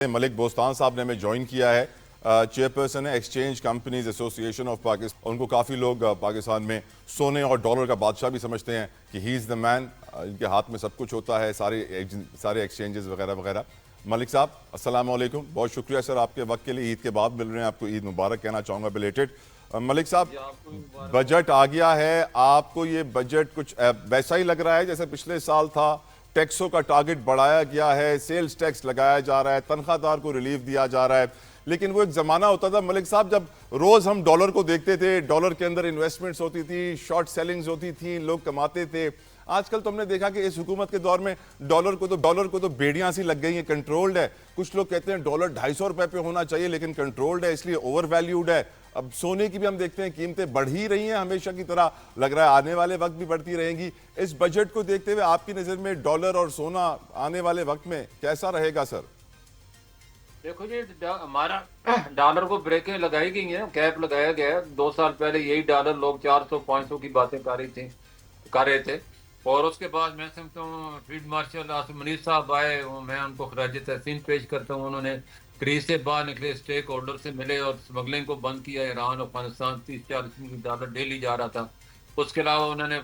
मलिक बोस्तान साहब ने हमें ज्वाइन किया है, चेयरपर्सन है exchange companies association of Pakistan. उनको काफ़ी लोग पाकिस्तान में सोने और डॉलर का बादशाह भी समझते हैं कि ही इज़ द मैन, इनके हाथ में सब कुछ होता है, सारे एक्सचेंजेस वगैरह वगैरह। मलिक साहब अस्सलाम वालेकुम, बहुत शुक्रिया सर आपके वक्त के लिए। ईद के बाद मिल रहे हैं, आपको ईद मुबारक कहना चाहूँगा बिलेटेड। मलिक साहब बजट आ गया है, आपको ये बजट कुछ वैसा ही लग रहा है जैसे पिछले साल था? टैक्सों का टारगेट बढ़ाया गया है, सेल्स टैक्स लगाया जा रहा है, तनख्वाहदार को रिलीफ दिया जा रहा है, लेकिन वो एक ज़माना होता था मलिक साहब जब रोज़ हम डॉलर को देखते थे, डॉलर के अंदर इन्वेस्टमेंट्स होती थी, शॉर्ट सेलिंग्स होती थी, लोग कमाते थे। आजकल तो हमने देखा कि इस हुकूमत के दौर में डॉलर को तो बेड़ियां सी लग गई हैं, कंट्रोल्ड है। कुछ लोग कहते हैं डॉलर 250 रुपए पे होना चाहिए लेकिन कंट्रोल्ड है, इसलिए ओवर वैल्यूड है। अब सोने की भी हम देखते हैं कीमतें बढ़ ही रही हैं हमेशा की तरह, लग रहा है आने वाले वक्त भी बढ़ती रहेंगी। इस बजट को देखते हुए आपकी नज़र में डॉलर और सोना आने वाले वक्त में कैसा रहेगा सर? देखो जी, हमारा डॉलर को ब्रेकें लगाई गई हैं, कैप लगाया गया है। 2 साल पहले यही डॉलर लोग 400-500 की बातें कर रहे थे। और उसके बाद मैं समझता हूँ फील्ड मार्शल आसिम मुनीर साहब आए, मैं उनको खराज तहसीन पेश करता हूँ। उन्होंने क्रीज से बाहर निकले, स्टेक होल्डर से मिले और स्मगलिंग को बंद किया। ईरान अफगानिस्तान 30-40 डॉलर डेली जा रहा था। उसके अलावा उन्होंने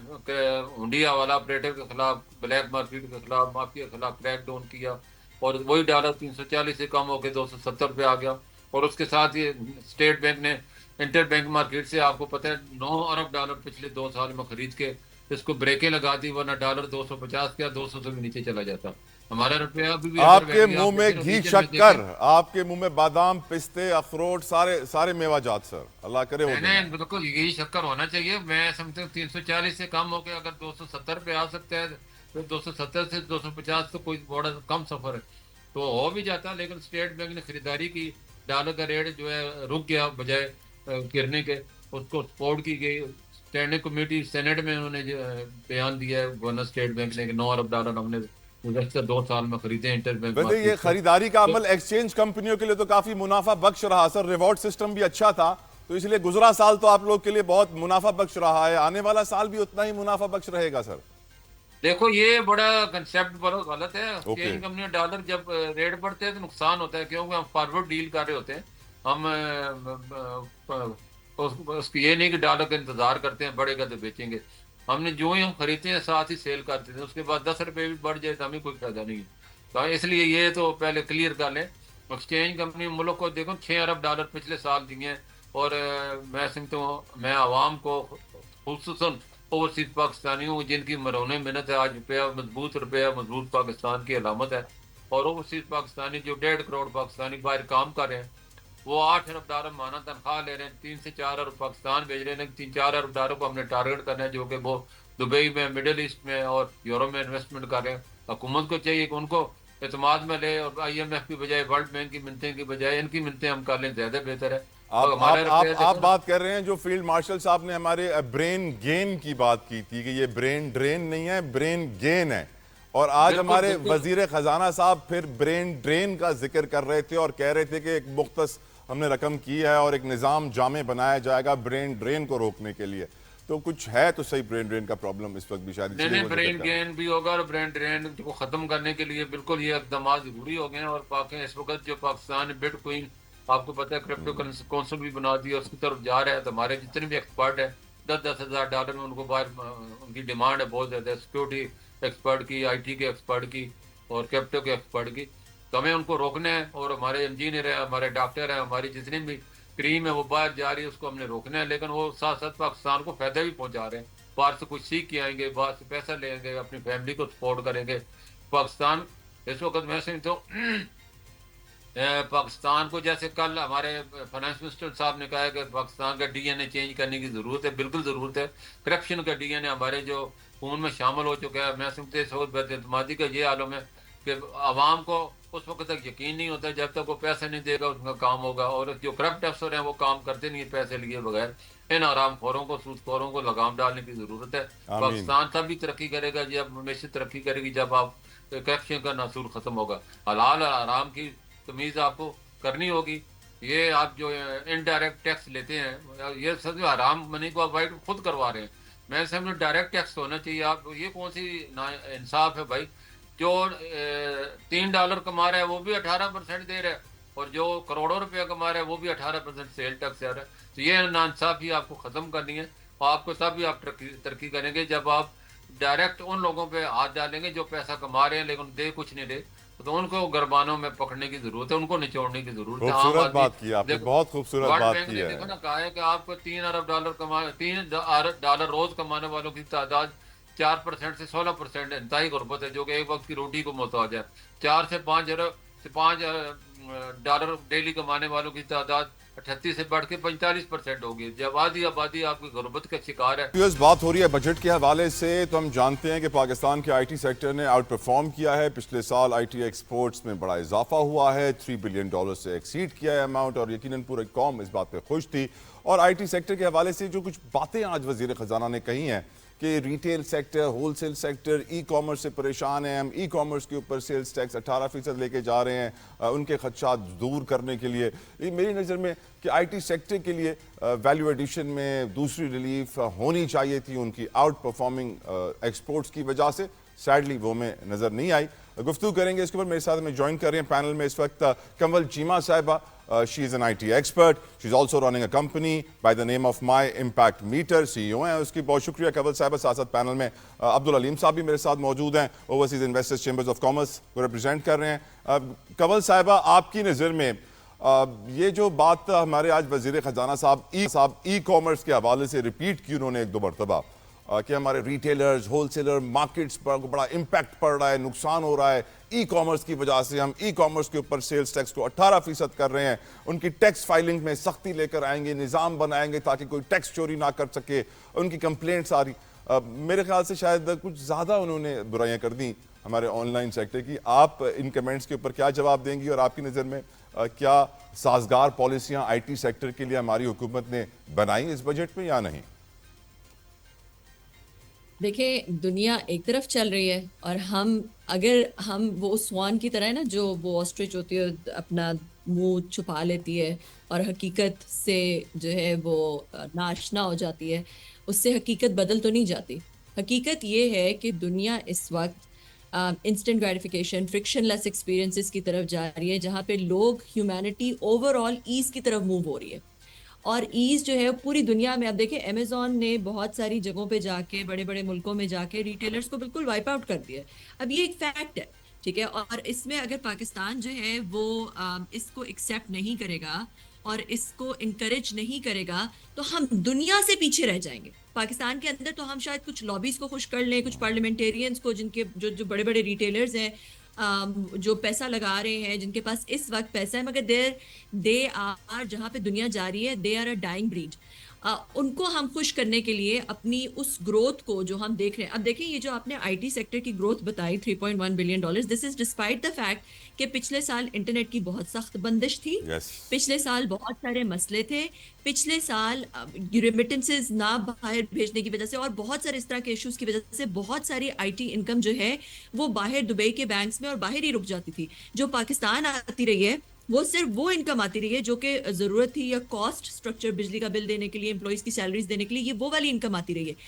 हुंडिया वाला ऑपरेटर के खिलाफ, ब्लैक मार्केट के खिलाफ, माफिया के खिलाफ क्रैक डाउन किया और वही डॉलर 340 से कम होकर 270 पे आ गया। और उसके साथ ये स्टेट बैंक ने इंटर बैंक मार्केट से, आपको पता है, 9 अरब डॉलर पिछले 2 साल में खरीद के इसको ब्रेकें लगा दी, वरना डॉलर 250 का 200 से भी नीचे चला जाता। हमारा रुपया अभी भी अंडर आपके वैल्यू, मुंह आप में देखें घी रीजन में शक्कर, देखें। आपके मुंह में बादाम पिस्ते अखरोट सारे सारे मेवाजात सर, अल्लाह करे हो मैंने देना। बिल्कुल यही शक्कर होना चाहिए। मैं समझता हूँ 340 से कम हो के अगर 270 पे आ सकता है, तो 270 से 250 तो कोई बड़ा कम सफर है तो हो भी जाता। लेकिन स्टेट बैंक ने खरीदारी की, डॉलर का रेट जो है रुक गया बजाय गिरने के, उसको सपोर्ट की गई। स्टैंडिंग कमेटी सेनेट में उन्होंने जो बयान दिया है गवर्नर स्टेट बैंक ने कि 9 अरब डॉलर हमने गुज़श्ता 2 साल में खरीदे इंटर बैंक वैसे ये मार्केट से। खरीदारी का तो अमल एक्सचेंज कंपनियों के लिए तो काफी मुनाफा बख्श रहा सर, रिवॉर्ड सिस्टम भी अच्छा था, तो इसलिए गुजरा साल तो आप लोग के लिए बहुत मुनाफा बख्श रहा है, आने वाला साल भी उतना ही मुनाफा बख्श रहेगा सर? देखो, ये बड़ा कंसेप्ट बड़ा गलत है। ओके। एक्सचेंज कंपनी डॉलर जब रेट बढ़ते हैं तो नुकसान होता है, क्योंकि हम फॉरवर्ड डील कर रहे होते हैं। हम उसकी ये नहीं कि डॉलर का इंतजार करते हैं बढ़ेगा तो बेचेंगे। हमने जो ही हम खरीदते हैं साथ ही सेल करते हैं, उसके बाद 10 रुपए भी बढ़ जाए तो हमें कोई फायदा नहीं है। तो इसलिए ये तो पहले क्लियर कर लें। एक्सचेंज कंपनी मुल्क को देखो 6 अरब डॉलर पिछले साल दिए हैं। और मैं समझता हूँ, मैं आवाम को, खुसूसन ओवरसीज पाकिस्तानियों जिनकी मरौने मेहनत है, आज रुपया मजबूत पाकिस्तान की अलामत है। और ओवरसीज पाकिस्तानी जो 1.5 करोड़ पाकिस्तानी बाहर काम कर रहे हैं, वो 8 अरब डॉलर माना तनख्वाह ले रहे हैं, 3 से 4 अरब पाकिस्तान भेज रहे हैं। 3-4 अरब डॉलर को हमने टारगेट करना है, जो कि वो दुबई में, मिडिल ईस्ट में और यूरोप में इन्वेस्टमेंट कर रहे हैं। हुकूमत को चाहिए कि उनको एतमाद में ले और IMF की बजाय, वर्ल्ड बैंक की मिनतें की बजाय इनकी मिनतें हम कर लें, ज्यादा बेहतर है। आप और आप हमारा आप रुपया आप देखो ना। बात कर रहे हैं जो फील्ड मार्शल साहब ने हमारे ब्रेन गेन की बात की थी कि ये ब्रेन ड्रेन नहीं है, ब्रेन गेन है, और आज बिल्कुल हमारे बिल्कुल। वजीर खजाना साहब फिर ब्रेन ड्रेन का जिक्र कर रहे थे और कह रहे थे कि एक मुख्तस हमने रकम की है और एक निज़ाम जामे बनाया जाएगा ब्रेन ड्रेन को रोकने के लिए। तो कुछ है तो सही ब्रेन ड्रेन का प्रॉब्लम इस वक्त भी, शायद नहीं इसलिए नहीं, वो जिक्र ब्रेन कर रहे हैं। गेन भी होगा और ब्रेन ड्रेन को खत्म करने के लिए बिल्कुल ये इकदाम जरूरी हो गए हैं। और पाकि इस वक्त जो पाकिस्तान बिटकॉइन, आपको पता है, क्रिप्टो कौंसिल भी बना दिया, उसकी तरफ जा रहा है। तो हमारे जितने भी एक्सपर्ट हैं, 10-10 हज़ार डॉलर में उनको बाहर, उनकी डिमांड है बहुत ज्यादा, सिक्योरिटी एक्सपर्ट की, IT के एक्सपर्ट की और क्रिप्टो के एक्सपर्ट की। तो हमें उनको रोकना है। और हमारे इंजीनियर हैं, हमारे डॉक्टर हैं, हमारी जितनी भी क्रीम है वो बाहर जा रही है, उसको हमने रोकना है। लेकिन वो साथ साथ पाकिस्तान को फायदा भी पहुंचा रहे हैं। बाहर से कुछ सीख के आएंगे, बाहर से पैसा लेंगे, अपनी फैमिली को सपोर्ट करेंगे। पाकिस्तान इस वक्त मैं समझता हूँ पाकिस्तान को, जैसे कल हमारे फाइनेंस मिनिस्टर साहब ने कहा है कि पाकिस्तान का DNA चेंज करने की जरूरत है, बिल्कुल जरूरत है। करप्शन का DNA हमारे जो खून में शामिल हो चुका है। मैं समझते इस वक्त बेइतमादी का ये आलम है कि आवाम को उस वक्त तक यकीन नहीं होता जब तक वो पैसे नहीं देगा उसका काम होगा। और जो करप्ट अफसर हैं वो काम करते नहीं है पैसे लिए बगैर। इन आराम खोरों को, सूदखोरों को लगाम डालने की जरूरत है। आमीन। पाकिस्तान तब भी तरक्की करेगा जब, हमेशा तरक्की करेगी जब आप करप्शन का नासूर खत्म होगा। हलाल और आराम की तमीज आपको करनी होगी। ये आप जो इनडायरेक्ट टैक्स लेते हैं, ये सब हराम मनी को अवॉइड खुद करवा रहे हैं। मैं समझ डायरेक्ट टैक्स होना चाहिए। आप, ये कौन सी ना इंसाफ है भाई? جو $3 کما رہا ہے وہ بھی 18% دے رہا ہے, اور جو کروڑوں روپیہ کما رہا ہے وہ بھی 18% سیل ٹیکس آ رہا ہے. تو یہ ناانصافی آپ کو ختم کرنی ہے, اور آپ کو تب بھی آپ ترقی کریں گے جب آپ ڈائریکٹ ان لوگوں پہ ہاتھ ڈالیں گے جو پیسہ کما رہے ہیں لیکن دے کچھ نہیں رہے. تو ان کو گربانوں میں پکڑنے کی ضرورت ہے, ان کو نچوڑنے کی ضرورت ہے. عام خوبصورت آدمی بات کی آپ نے, دیکھو, بہت خوبصورت ورلڈ بات بینک کی نے ہے. دیکھو نا کہا ہے کہ آپ کو $3 روز کمانے والوں کی تعداد 4% سے 16% انتہائی غربت ہے, جو کہ ایک وقت کی روٹی کو محتاج ہے. 4 سے 5 ڈیلی کمانے والوں کی تعداد 38 سے بڑھ کے 45% ہوگی. جب آدھی آبادی آپ کی غربت کا شکار ہے. بات ہو رہی ہے بجٹ کے حوالے سے, تو ہم جانتے ہیں کہ پاکستان کے آئی ٹی سیکٹر نے آؤٹ پرفارم کیا ہے. پچھلے سال آئی ٹی ایکسپورٹس میں بڑا اضافہ ہوا ہے, $3 بلین سے ایکسیڈ کیا ہے اماؤنٹ, اور یقیناً پورے قوم اس بات پہ خوش تھی. اور آئی ٹی سیکٹر کے حوالے سے جو کچھ باتیں آج وزیر خزانہ نے کہی ہیں کہ retail sector, wholesale sector e commerce سے پریشان ہیں, ہم ای کامرس کے اوپر سیلز ٹیکس 18% لے کے جا رہے ہیں ان کے خدشات دور کرنے کے لیے. یہ میری نظر میں کہ آئی ٹی سیکٹر کے لیے ویلیو ایڈیشن میں دوسری ریلیف ہونی چاہیے تھی ان کی آؤٹ پرفارمنگ ایکسپورٹس کی وجہ سے. سیڈلی وہ میں نظر نہیں آئی. گفتگو کریں گے اس کے اوپر. میرے ساتھ میں جوائن کر رہے ہیں پینل میں اس وقت کنول چیمہ صاحبہ. She is an I T expert, she is also running a company by the name of my impact meter, CEO ہیں اس کی. بہت شکریہ کنول صاحبہ. ساتھ ساتھ پینل میں عبدالعلیم صاحب بھی میرے ساتھ موجود ہیں, overseas investors chambers of commerce کو ریپرزینٹ کر رہے ہیں. کنول صاحبہ, آپ کی نظر میں یہ جو بات ہمارے آج وزیر خزانہ صاحب ای کامرس کے حوالے سے ریپیٹ کی انہوں نے 1-2 مرتبہ کہ ہمارے ریٹیلرز, ہول سیلر, مارکیٹس پر بڑا امپیکٹ پڑ رہا ہے, نقصان ہو رہا ہے ای کامرس کی وجہ سے, ہم ای کامرس کے اوپر سیلز ٹیکس کو 18% کر رہے ہیں, ان کی ٹیکس فائلنگ میں سختی لے کر آئیں گے, نظام بنائیں گے تاکہ کوئی ٹیکس چوری نہ کر سکے, ان کی کمپلینٹس آ رہی. میرے خیال سے شاید کچھ زیادہ انہوں نے برائیاں کر دیں ہمارے آن لائن سیکٹر کی. آپ ان کمنٹس کے اوپر کیا جواب دیں گی, اور آپ کی نظر میں کیا سازگار پالیسیاں آئی ٹی سیکٹر کے لیے ہماری حکومت نے بنائی اس بجٹ میں یا نہیں؟ دیکھیں, دنیا ایک طرف چل رہی ہے اور اگر ہم وہ سوان کی طرح ہے نا, جو وہ آسٹرچ ہوتی ہے اپنا منہ چھپا لیتی ہے اور حقیقت سے جو ہے وہ ناشنا ہو جاتی ہے, اس سے حقیقت بدل تو نہیں جاتی. حقیقت یہ ہے کہ دنیا اس وقت انسٹنٹ گریٹیفیکیشن, فرکشن لیس ایکسپیرینسز کی طرف جا رہی ہے, جہاں پہ لوگ, ہیومینٹی اوور آل ایز کی طرف موو ہو رہی ہے. اور ایز جو ہے پوری دنیا میں, اب دیکھیں امیزون نے بہت ساری جگہوں پہ جا کے, بڑے بڑے ملکوں میں جا کے ریٹیلرز کو بالکل وائپ آؤٹ کر دیا. اب یہ ایک فیکٹ ہے, ٹھیک ہے, اور اس میں اگر پاکستان جو ہے وہ اس کو ایکسیپٹ نہیں کرے گا اور اس کو انکریج نہیں کرے گا تو ہم دنیا سے پیچھے رہ جائیں گے. پاکستان کے اندر تو ہم شاید کچھ لابیز کو خوش کر لیں, کچھ پارلیمنٹیرینز کو, جن کے جو بڑے بڑے ریٹیلرز ہیں جو پیسہ لگا رہے ہیں, جن کے پاس اس وقت پیسہ ہے, مگر دے آر, جہاں پہ دنیا جا رہی ہے, they are a dying breed. ان کو ہم خوش کرنے کے لیے اپنی اس گروتھ کو جو ہم دیکھ رہے ہیں, اب دیکھیں یہ جو آپ نے آئی ٹی سیکٹر کی گروتھ بتائی $3.1 billion, this is despite the fact کہ پچھلے سال انٹرنیٹ کی بہت سخت بندش تھی, پچھلے سال بہت سارے مسئلے تھے, پچھلے سال ریمیٹنسز نہ باہر بھیجنے کی وجہ سے اور بہت سارے اس طرح کے ایشوز کی وجہ سے بہت ساری آئی ٹی انکم جو ہے وہ باہر دبئی کے بینکس میں اور باہر ہی رک جاتی تھی. جو پاکستان آتی رہی ہے وہ صرف وہ انکم آتی رہی ہے جو کہ ضرورت تھی, یا کاسٹ سٹرکچر, بجلی کا بل دینے کے لیے, امپلائیز کی سیلریز دینے کے لیے, یہ وہ والی انکم آتی رہی ہے.